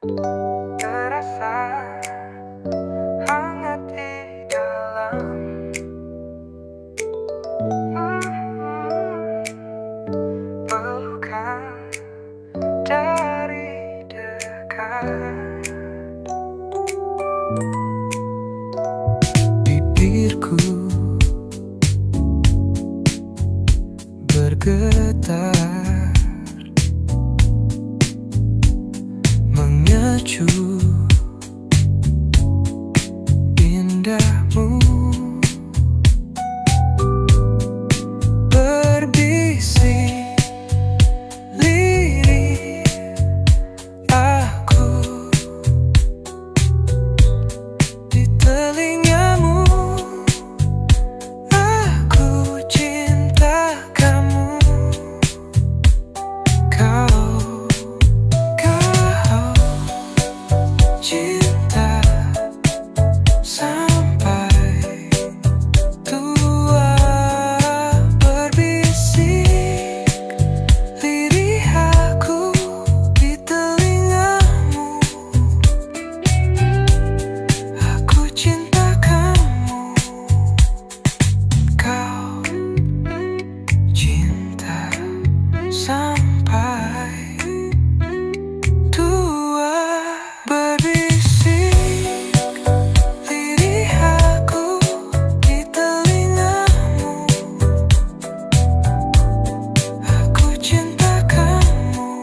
Terasa hangat di dalam pelukan dari dekat. Bibirku bergetar mengecu indahmu, berbisik lirik aku di telingamu. Aku cinta kamu, kau cinta sampai tua, berbisik lirih aku di telingamu. Aku cinta kamu, kau cinta sampai tua, berbisik lirih aku di telingamu. Aku cinta kamu.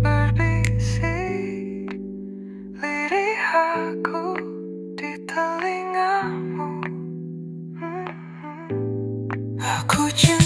Berbisik lirih aku di telingamu. Aku cinta